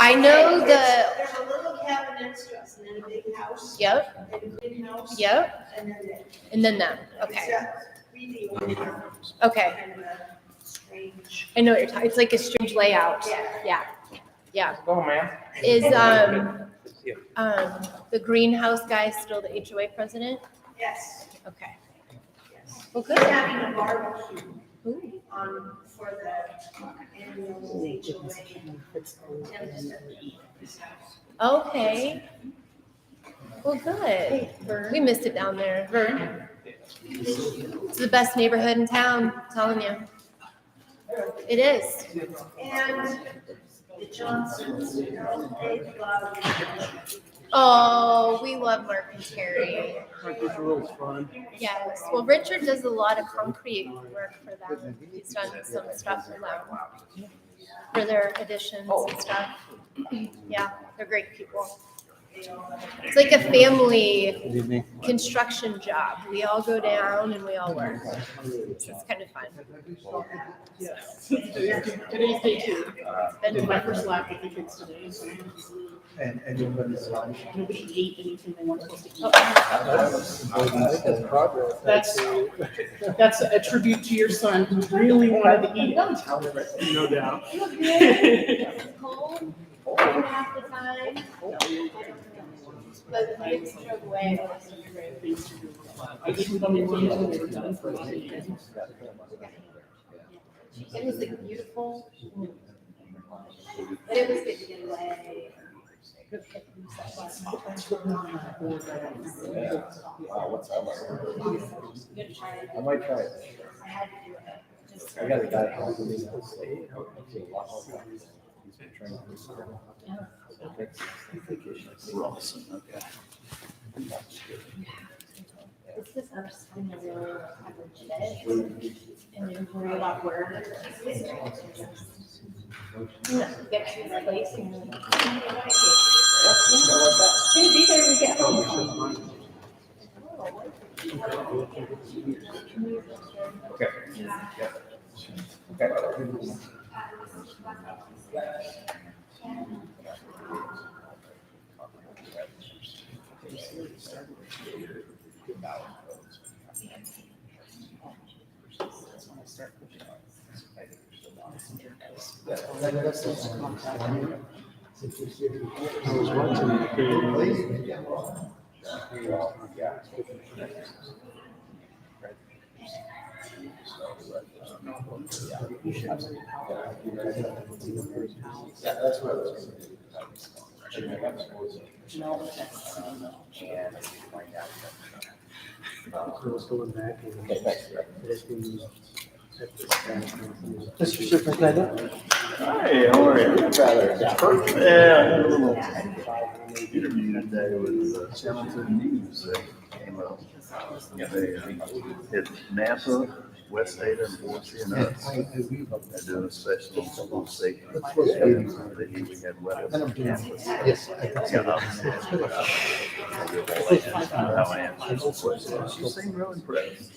I know the. There's a little cabin next to us, and then a big house. Yep. And a greenhouse. Yep. And then it. And then them. It's Okay. got really Okay. kind of a strange. I know what you're talking. It's like a strange layout. Yeah. Yeah. Go, man. Is the greenhouse guy still the HOA president? Yes. Okay. Yes. Well, He's good. having a barbecue Ooh. for the annual HOA. 10%. Okay. Well, good. We missed it down there. Vern. It's the best neighborhood in town, I'm telling you. It is. And the Johnsons, they love it. Oh, we love Mark and Terry. Janitorial is fun. Yes. Well, Richard does a lot of concrete work for them. He's done some stuff for them for their additions and stuff. Yeah, they're great people. It's like a family construction job. We all go down and we all work. It's kind of fun. Today's day two. Did my first lap with the kids today. So And nobody's allowed. nobody ate anything they weren't supposed to eat. That's progress. That's a tribute to your son who really wanted to eat it. No doubt. It's cold half the time. But the kids drove away. I didn't on the road until they were done for a It was like beautiful. But it was good to get away. Wow, what's that like? I might try it. I had to do it. I got a guy who's in the state. He's been training this year. Awesome. Okay. It's just I'm just having a real average day. And you worry about where. Get to the place and you're like, hey, be there, we get home. Okay. Yeah. Okay. I was watching the Yeah, that's what I was. girls going back and Mr. Superintendent? Hi, how are you? Perfect. Yeah, I had a little interview today with Hamilton News that came out. They hit Napa, West Ada, and Boise and us. They're doing a special on school safety. We had weather on campus. Yes. Got up and how I answered questions. She seemed real impressed.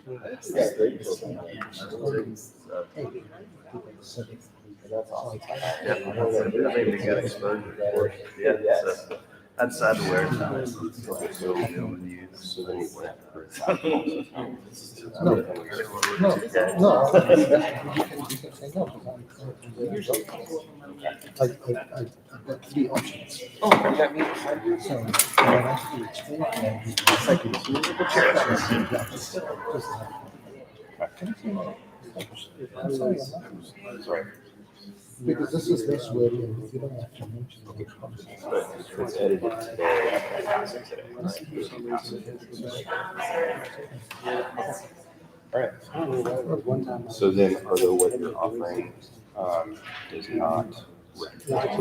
Yeah, great. Yeah, I think we got exposure for it. Yeah, so I decided to wear it now. So we'll use. No, you can say no. I've got three options. Oh, you got me. So, when I actually explain it, it's like That's right. because this is this way, and you don't have to mention the It's edited today after announcing today. So then, although what you're offering does not recognize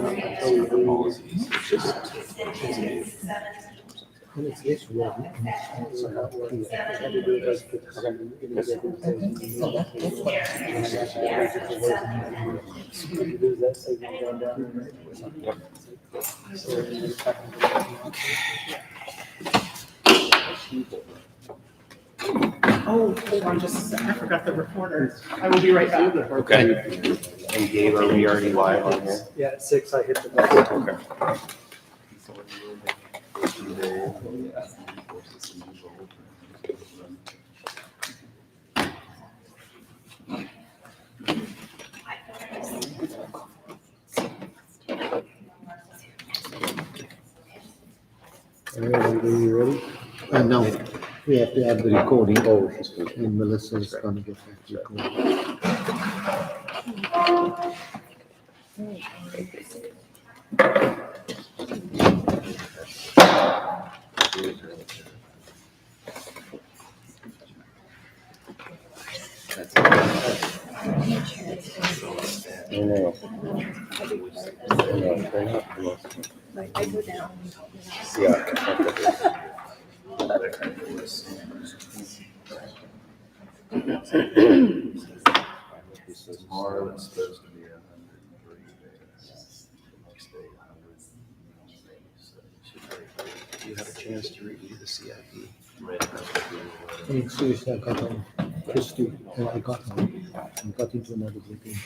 the policies, it's just And it's this way. Oh, hold on just a second. I forgot the recorder. I will be right back. okay. And Gabe, are we already live on here? Yeah, at 6 I hit the button. Okay. All right, everybody ready? No, we have to have the recording. Oh, she's gonna. And Melissa's gonna get that recording. I know. Yeah, turn up the most. I go down. Yeah. Tomorrow it's supposed to be 103 days. The next day, 100. Do you have a chance to review the CIP? And seriously, I got on Christie, and I got into another meeting.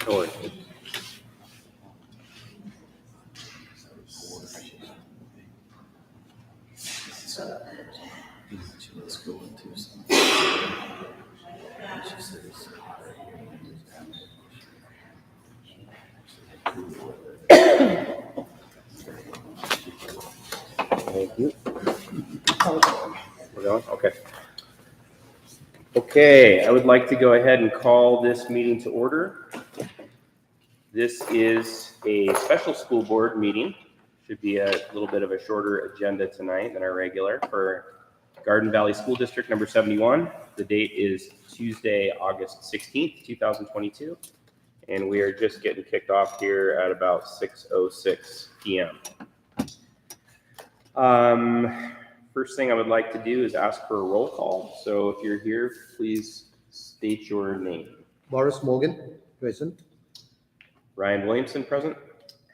No worries. Let's go into some. She said it's. Thank you. We're going? Okay. Okay, I would like to go ahead and call this meeting to order. This is a special school board meeting. Should be a little bit of a shorter agenda tonight than our regular for Garden Valley School District number 71. The date is Tuesday, August 16th, 2022. And we are just getting kicked off here at about 6:06 p.m. First thing I would like to do is ask for a roll call. So if you're here, please state your name. Boris Morgan, present. Ryan Williamson, present.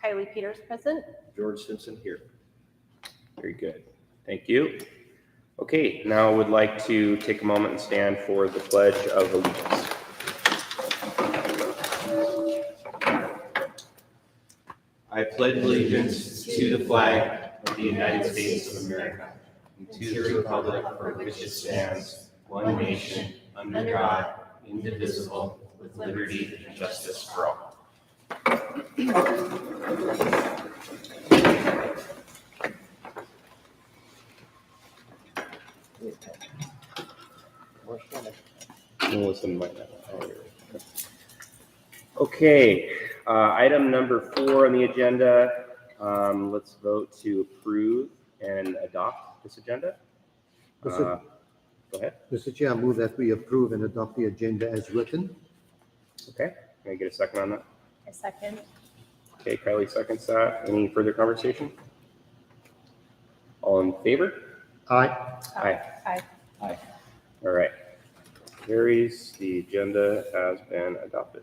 Kylie Peters present. George Simpson here. Very good. Thank you. Okay, now I would like to take a moment and stand for the Pledge of Allegiance. I pledge allegiance to the flag of the United States of America and to the republic for which it stands, one nation, under God, indivisible, with liberty and justice for all. Listen, okay, item number 4 on the agenda. Let's vote to approve and adopt this agenda. Go ahead. Mr. Chair, I move that we approve and adopt the agenda as written. Okay, can I get a second on that? A second. Okay, Kylie seconds that. Any further conversation? All in favor? Aye. Aye. Aye. All right. Carries. The agenda has been adopted.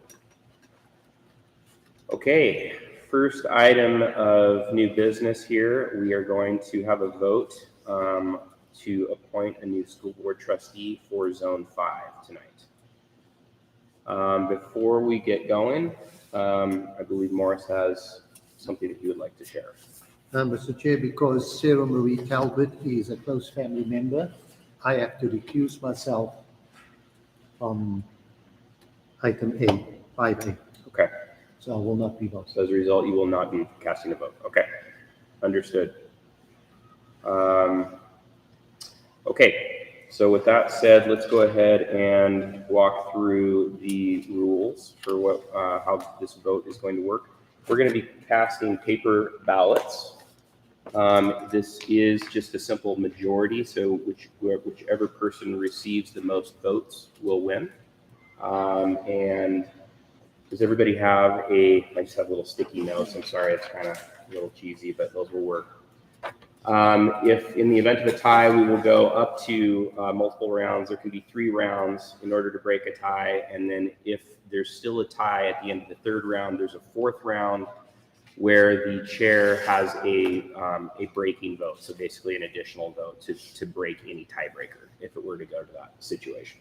Okay, first item of new business here. We are going to have a vote to appoint a new school board trustee for Zone 5 tonight. Before we get going, I believe Morris has something that he would like to share. Mr. Chair, because Sarah Marie Talbot is a close family member, I have to recuse myself from item A, 5A. Okay, So I will not be voting. so as a result, you will not be casting a vote. Okay, understood. Okay, so with that said, let's go ahead and walk through the rules for what how this vote is going to work. We're going to be casting paper ballots. This is just a simple majority, so whichever person receives the most votes will win. And does everybody have I just have little sticky notes. I'm sorry, it's kind of a little cheesy, but those will work. If in the event of a tie, we will go up to multiple rounds. There can be 3 rounds in order to break a tie. And then if there's still a tie at the end of the 3rd round, there's a 4th round where the chair has a breaking vote. So basically an additional vote to break any tiebreaker if it were to go to that situation.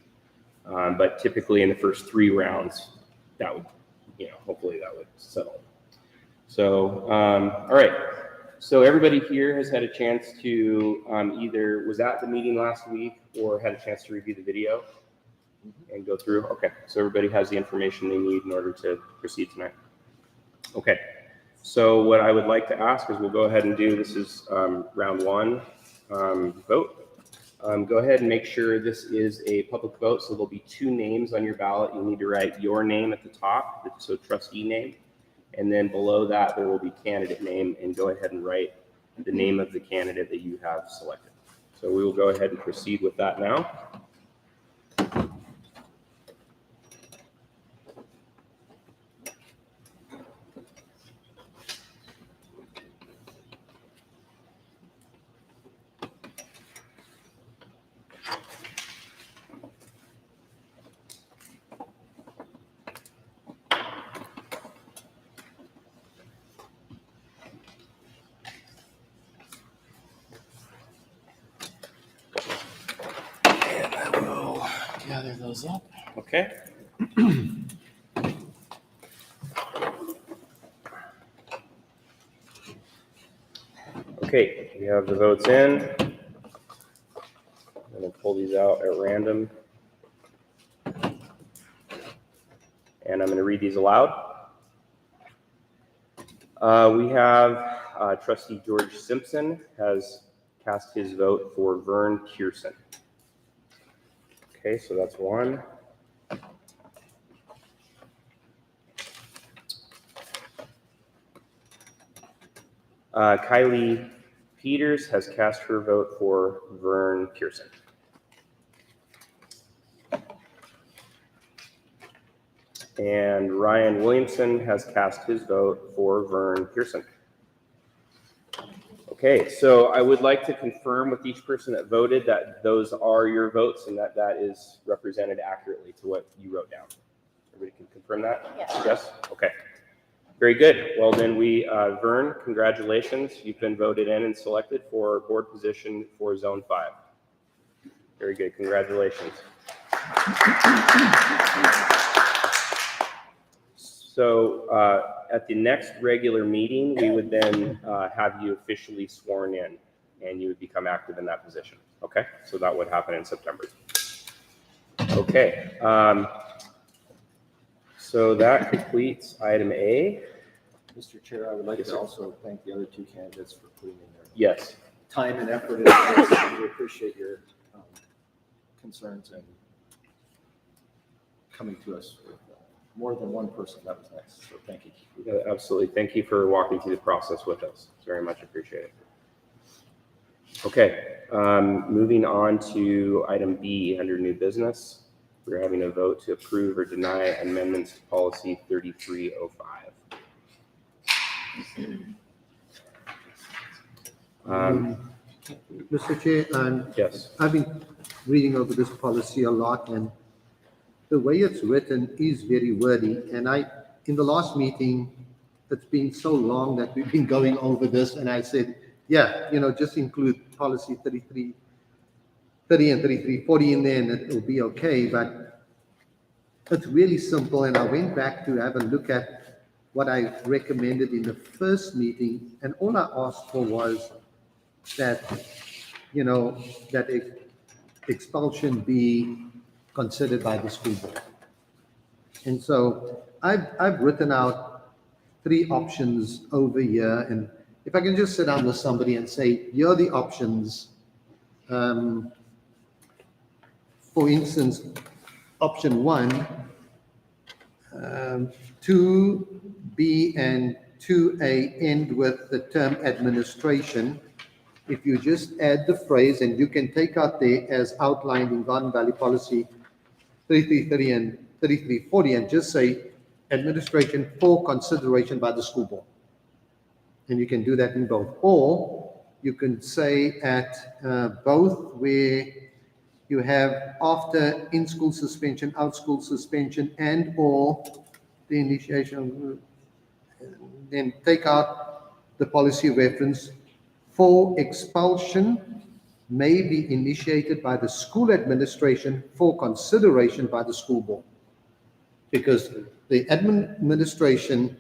But typically in the first 3 rounds, that would, hopefully that would settle. So, all right. So everybody here has had a chance to either was at the meeting last week or had a chance to review the video and go through. Okay, so everybody has the information they need in order to proceed tonight. Okay, so what I would like to ask is we'll go ahead and do, this is round one vote. Go ahead and make sure this is a public vote. So there'll be 2 names on your ballot. You need to write your name at the top, so trustee name. And then below that, there will be candidate name, and go ahead and write the name of the candidate that you have selected. So we will go ahead and proceed with that now. Gather those up. Okay. Okay, we have the votes in. I'm going to pull these out at random. And I'm going to read these aloud. We have trustee George Simpson has cast his vote for Vern Pearson. Okay, so that's 1. Kylie Peters has cast her vote for Vern Pearson. And Ryan Williamson has cast his vote for Vern Pearson. Okay, so I would like to confirm with each person that voted that those are your votes and that that is represented accurately to what you wrote down. Everybody can confirm that? Yes. Yes? Okay. Very good. Well, then Vern, congratulations. You've been voted in and selected for board position for Zone 5. Very good. Congratulations. So at the next regular meeting, we would then have you officially sworn in and you would become active in that position. Okay, so that would happen in September. Okay, so that completes item A. Mr. Chair, I would like to also thank the other 2 candidates for putting in their Yes. time and effort into this. We appreciate your concerns and coming to us with more than one person. That was nice, so thank you. Yeah, absolutely. Thank you for walking through the process with us. It's very much appreciated. Okay, moving on to item B under new business. We're having a vote to approve or deny amendments to policy 3305. Mr. Chair, Yes. I've been reading over this policy a lot, and the way it's written is very wordy. And in the last meeting, it's been so long that we've been going over this, and I said, yeah, just include policy 3330 and 3340 in there, and it'll be okay. But it's really simple, and I went back to have a look at what I recommended in the first meeting, and all I asked for was that, that expulsion be considered by the school board. And so I've written out 3 options over here, and if I can just sit down with somebody and say, here are the options. For instance, option 1, 2B and 2A end with the term administration. If you just add the phrase, and you can take out there as outlined in Garden Valley Policy 3330 and 3340, and just say administration for consideration by the school board. And you can do that in both. Or you can say at both, where you have after in-school suspension, out-school suspension, and or the initiation, then take out the policy reference for expulsion may be initiated by the school administration for consideration by the school board. because the administration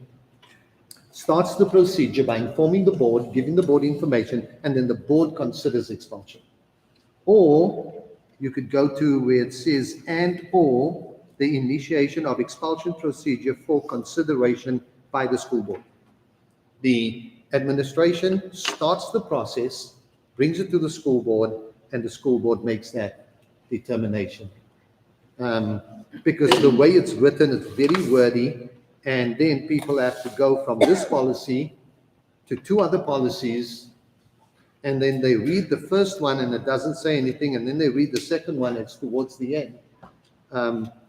starts the procedure by informing the board, giving the board information, and then the board considers expulsion. Or you could go to where it says and/or the initiation of expulsion procedure for consideration by the school board. The administration starts the process, brings it to the school board, and the school board makes that determination. Because the way it's written, it's very wordy, and then people have to go from this policy to two other policies, and then they read the first one and it doesn't say anything, and then they read the second one, it's towards the end.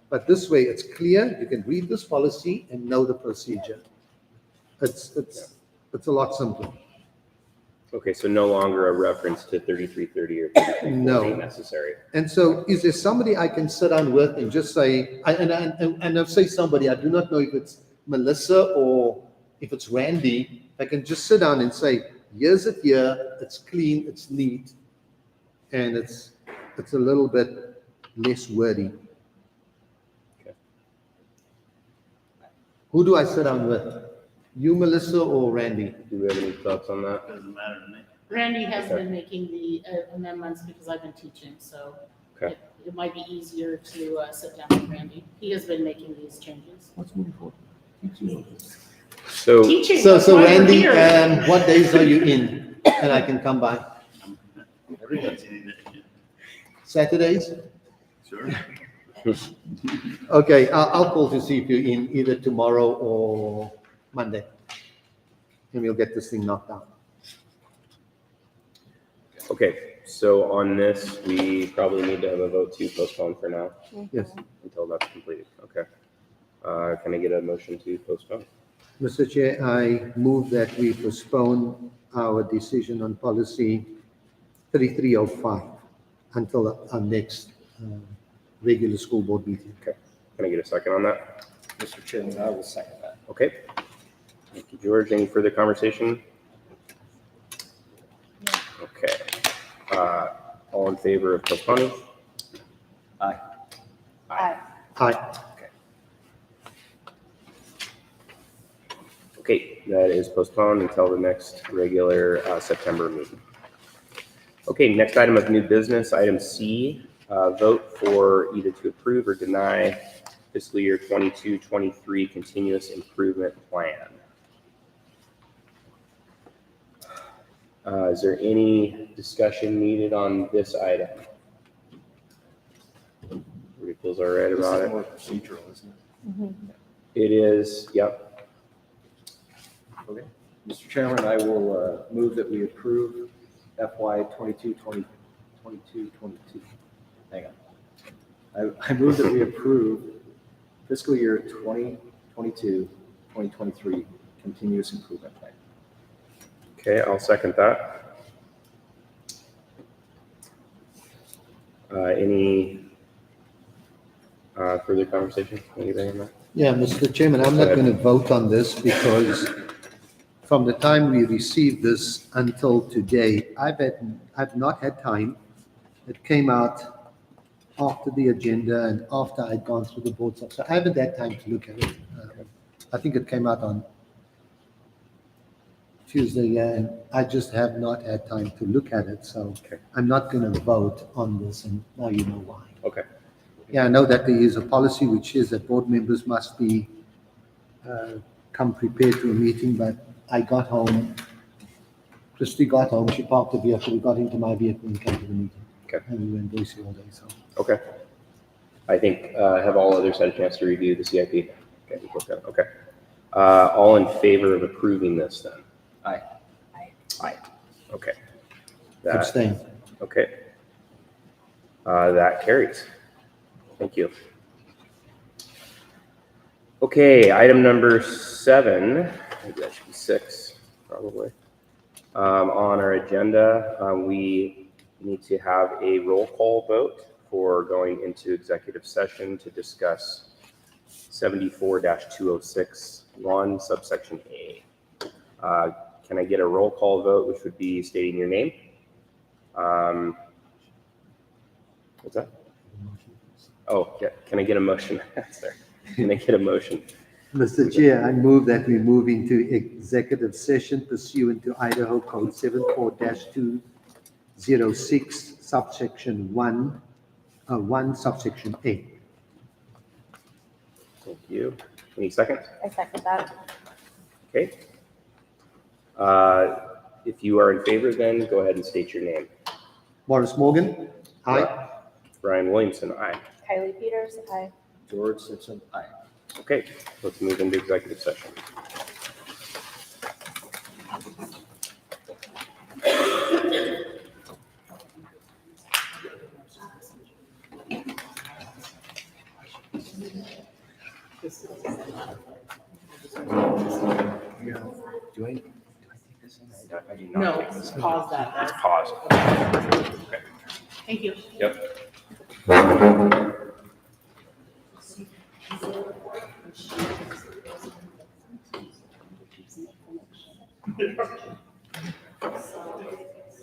But this way, it's clear, you can read this policy and know the procedure. It's a lot simpler. Okay, so no longer a reference to 3330 or 3340 No. necessary. And so is there somebody I can sit down with and just say, and I'll say somebody, I do not know if it's Melissa or if it's Randy, I can just sit down and say, here's it here, it's clean, it's neat, and it's a little bit less wordy. Okay. Who do I sit down with? You, Melissa, or Randy? Do we have any thoughts on that? Doesn't matter to me. Randy has been making the amendments because I've been teaching, so Okay. it might be easier to sit down with Randy. He has been making these changes. So, Teaching. So that's why we're Randy, here. what days are you in? And I can come by. Everybody's in it. Saturdays? Sure. Okay, I'll call to see if you're in either tomorrow or Monday. And we'll get this thing knocked out. okay, so on this, we probably need to have a vote to postpone for now Yes. until that's completed. Okay. Can I get a motion to postpone? Mr. Chair, I move that we postpone our decision on policy 3305 until our next regular school board meeting. Okay. Can I get a second on that? Mr. Chairman, I will second that. Okay. Thank you, George. Any further conversation? Okay. All in favor of postponing? Aye. Aye. Aye. Okay, that is postponed until the next regular September meeting. Okay, next item of new business, item C, vote for either to approve or deny fiscal year 22-23 continuous improvement plan. Is there any discussion needed on this item? Everybody feels all right This about is it? more procedural, isn't It is, yep. it? Okay. Mr. Chairman, I will move that we approve FY 22-22. Hang on. I move that we approve fiscal year 2022-2023 continuous improvement plan. Okay, I'll second that. Any further conversation? Anything on that? Yeah, Mr. Chairman, I'm not going to vote on this because from the time we received this until today, I've not had time. It came out after the agenda and after I'd gone through the board stuff. So I haven't had time to look at it. I think it came out on Tuesday, and I just have not had time to look at it. So Okay. I'm not going to vote on this, and now you know why. Okay, Yeah, I know that there is a policy which is that board members must be, come prepared to a meeting, but I got home, Christy got home, she parked the vehicle, we got into my vehicle and came to the meeting. Okay. And we were in Boise all day, so. okay. I think, have all others had a chance to review the CIP? Okay. All in favor of approving this then? Aye. Aye. Okay. That, Abstain. okay. That carries. Thank you. Okay, item number 7, maybe that should be 6, probably. On our agenda, we need to have a roll call vote for going into executive session to discuss 74-206-1 subsection A. Can I get a roll call vote, which would be stating your name? What's that? Oh, yeah. Can I get a motion? Sorry. Can I get a motion? Mr. Chair, I move that we move into executive session pursuant to Idaho Code 74-206, subsection 1, subsection A. Thank you. Any seconds? I second that. Okay. If you are in favor, then go ahead and state your name. Morris Morgan? Aye. Brian Williamson, aye. Kylie Peters, aye. George Simpson, aye. Okay, let's move into executive session. Do I take this in? I do not No, take this in. pause that. Let's pause. Okay. Thank you. Yep.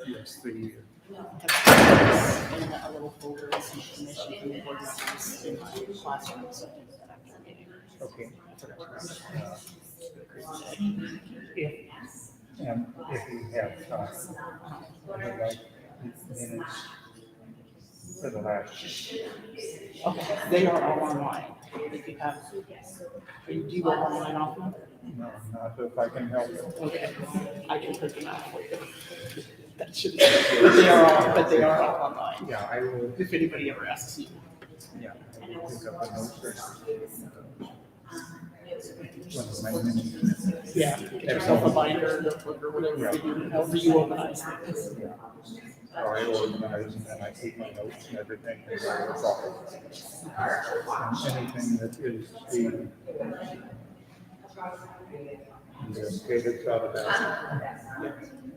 Yes, the And a little folder with some information from the board members in my classroom, so I can do that after the meeting. okay. If you have time, I would like minutes for the last. Okay, they are all online. If you have, do you go online often? No, not if I can help you. Okay, I can print them out for you. That should be, but they are all online, Yeah, I will, if anybody ever asks you. yeah, I will pick up a note for one of my minutes. Yeah, get yourself a binder, notebook, or whatever you do, however you organize things. Yeah. So I organize and then I keep my notes and everything in my file. And anything that is the stated out of that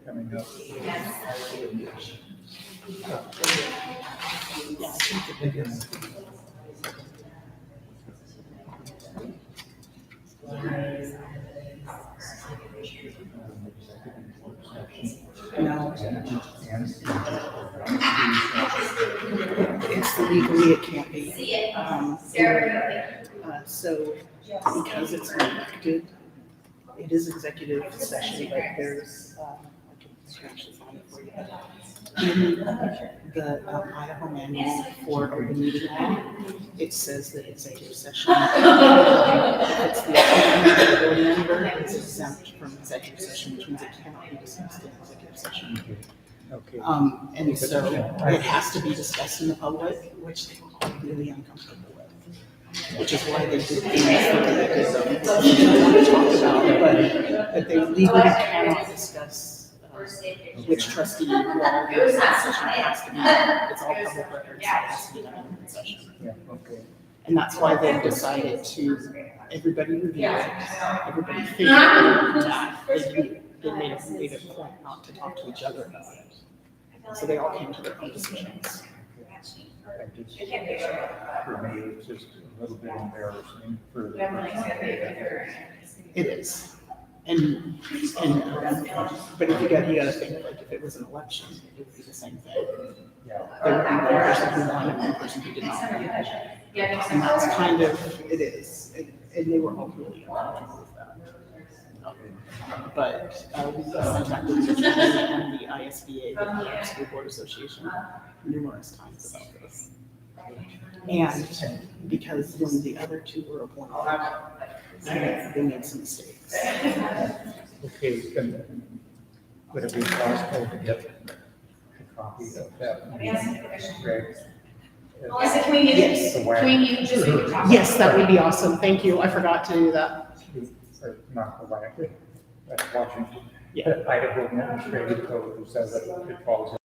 coming up. Yeah, I think the biggest. No, it's legally, it can't be. So because it's elected, it is executive session, but there's, I can actually find it for you. In the Idaho manual for open meeting law, it says that executive session, if it's the board member, it's exempt from executive session, which means it cannot be discussed in executive session. Okay. And so it has to be discussed in the public, which they were all really uncomfortable with. Which is why they did things that they did, that they don't want to talk about, but they legally cannot discuss which trustee who all the session has to be done. It's all public records, so it has to be done in session. Yeah, okay. And that's why they've decided to, everybody review it, everybody figure that they made a point not to talk to each other about it. So they all came to their own decisions. I just, for me, it's just a little bit embarrassing for the. It is. And, but if you gotta think, like, if it was an election, it would be the same thing. Yeah. There would be one person who won and one person who did not win. And that's kind of, it is, and they were all really uncomfortable with that. But we contacted the attorney and the ISBA, the Idaho School Board Association, numerous times about this. And because when the other two were appointed, they made some mistakes. Okay, then, would it be possible to get a copy of that meeting, Greg? Melissa, can we use Yes. Can we use just your copy? Yes, that would be awesome. Thank you. I forgot to do that. Or not the way, Washington. Yeah. Idaho Administrative Code says that it falls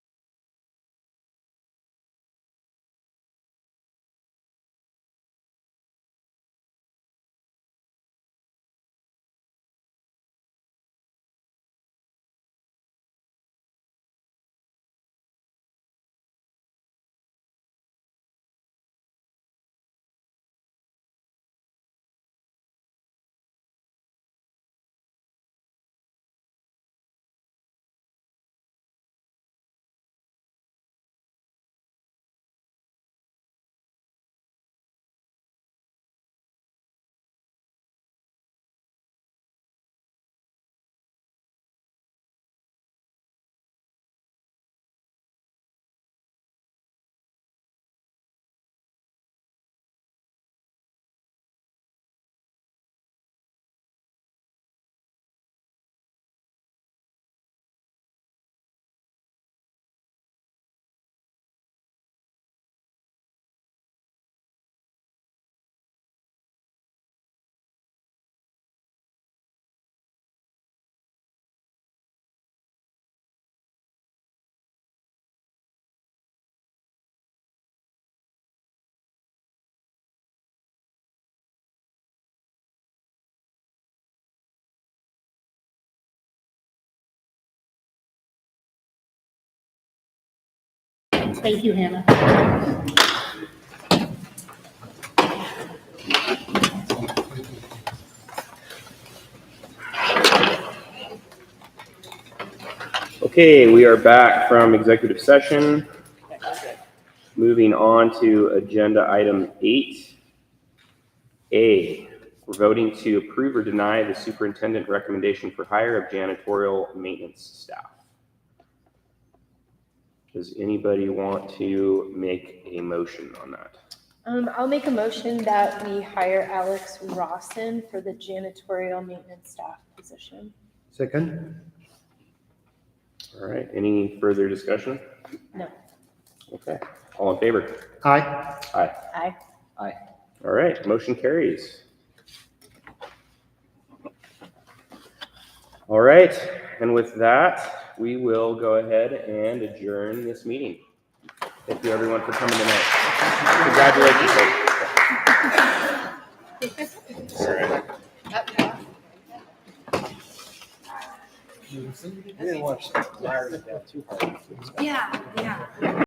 Thank you, Hannah. Okay, we are back from executive session. Moving on to agenda item 8A. We're voting to approve or deny the superintendent recommendation for hire of janitorial maintenance staff. Does anybody want to make a motion on that? I'll make a motion that we hire Alex Rawson for the janitorial maintenance staff position. Second? All right, any further discussion? No. Okay, all in favor? Aye. Aye. Aye. Aye. All right, motion carries. All right, and with that, we will go ahead and adjourn this meeting. Thank you everyone for coming tonight. Congratulations. We didn't want to too hard. Yeah, yeah.